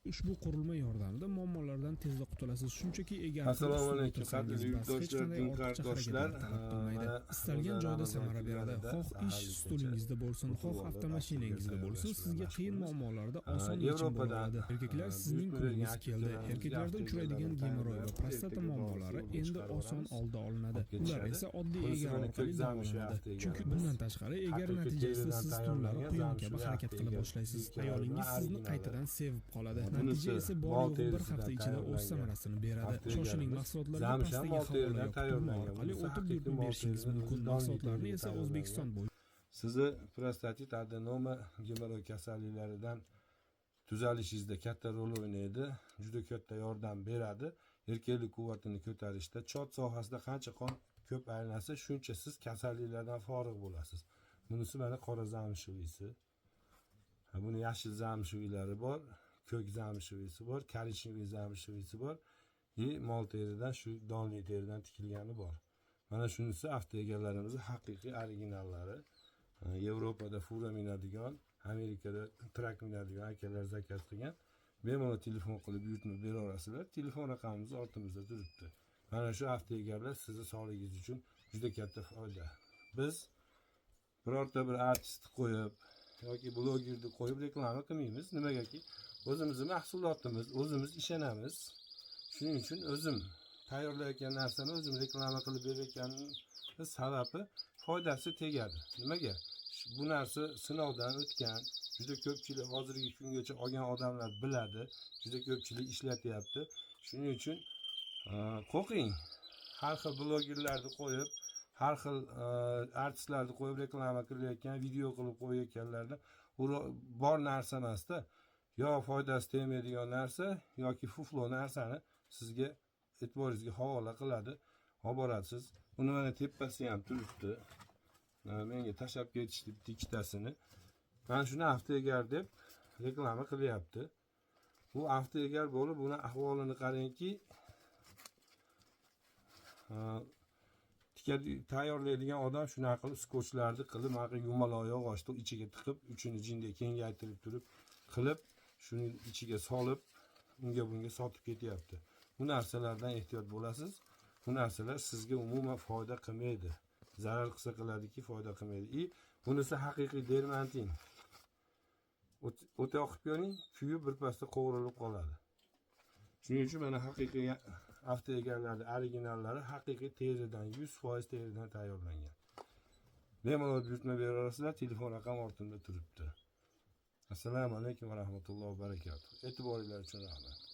Ushbu qurilma yordamida muammolardan tezda qutulasiz. Shunchaki egarni Assalomu alaykum, o'tirsangiz qadrli bas, hech qanday ortiqcha harakatlar talab qilmaydi. Istalgan joyda samara beradi. Xoh ish stulingizda bo'lsin, xoh avtomashinangizda bo'lsin, sizga qiyin muammolarda oson yechim bo'ladi. Erkaklar, sizning kuningiz keldi. Erkaklarda uchraydigan gemoroy va prostata muammolari endi oson oldi olinadi. Ular esa oddiy egar orqali davolanadi. Chunki bundan tashqari, egar natijasida siz tunlari quyon kabi harakat qila boshlaysiz, ayolingiz sizni qaytadan sevib qoladi. Natija esa bor yo'g'i bir hafta ichida o'z samarasini beradi. Shoshiling, mahsulotlarni pastaga havola orqali o'tib buyurtma berishingiz mumkin. Mahsulotlarni esa O'zbekiston bo'yicha sizni prostatit adenoma gemoroy kasalliklaridan tuzalishingizda katta rol o'ynaydi, juda katta yordam beradi. Erkaklik quvvatini ko'tarishda, chot sohasida qancha qon ko'p aylansa, shuncha siz kasalliklardan forig' bo'lasiz. Bunisi mana qora zamshuvisi. Buni yashil zamshuvilari bor, ko'k zamshuvisi bor, korичневый zamshuvisi bor. Mol teridan, shu donli teridan tikilgani bor. Mana shunisi avto egalarimizning haqiqiy originallari. Yevropada fura minadigan, Amerikada trak minadigan akalar zakaz qilgan. Bemalol telefon qilib buyurtma bera olasizlar. Telefon raqamimiz ortimizda turibdi. Mana shu avto egalar sizni sog'lig'ingiz uchun juda katta foyda. Biz birorta bir artistni qo'yib yoki blogerni qo'yib reklama qilmaymiz. Nimagaki o'zimizning mahsulotimiz, o'zimiz ishonamiz. Shuning uchun o'zim tayyorlayotgan narsani o'zim reklama qilib berayotganim sababi foydasi tegadi. Nimaga? Bu narsa sinovdan o'tgan, juda ko'pchilik hozirgi kungacha olgan odamlar biladi, juda ko'pchilik ishlatyapti. Shuning uchun qo'rqing. Har xil blogerlarni qo'yib, har xil artistlarni qo'yib reklama qilayotgan, video qilib qo'yayotganlarda bor narsa emasda, yo foydasi tegmaydigan narsa yoki fuflo narsani sizga e'tiboringizga havola qiladi, olib borasiz. Buni mana tepasi ham turibdi. Menga tashlab ketishdi ikkitasini. Mana shuni avto egar deb reklama qilyapti. Bu avto egar bo'lib, buni ahvolini qarangki, tayyorlaydigan odam shunaqa qilib skochlarni qilib, mana yumaloq yog'ochni ichiga tiqib, uchini jinday kengaytirib turib qilib, shuni ichiga solib, unga bunga sotib ketyapti. Bu narsalardan ehtiyot bo'lasiz. Bu narsalar sizga umuman foyda qilmaydi. Zarar qilsa qiladiki, foyda qilmaydi. Bunisi haqiqiy dermantin. O'ta oqib ko'ring, kuyib birpasda qovurilib qoladi. Shuning uchun mana haqiqiy avto egarlarning originallari haqiqiy teridan, 100% teridan tayyorlangan. Bemalol buyurtma bera olasizlar, telefon raqam ortimda turibdi. Assalomu alaykum va rahmatullohi va barakatuh. E'tiboringlar uchun rahmat.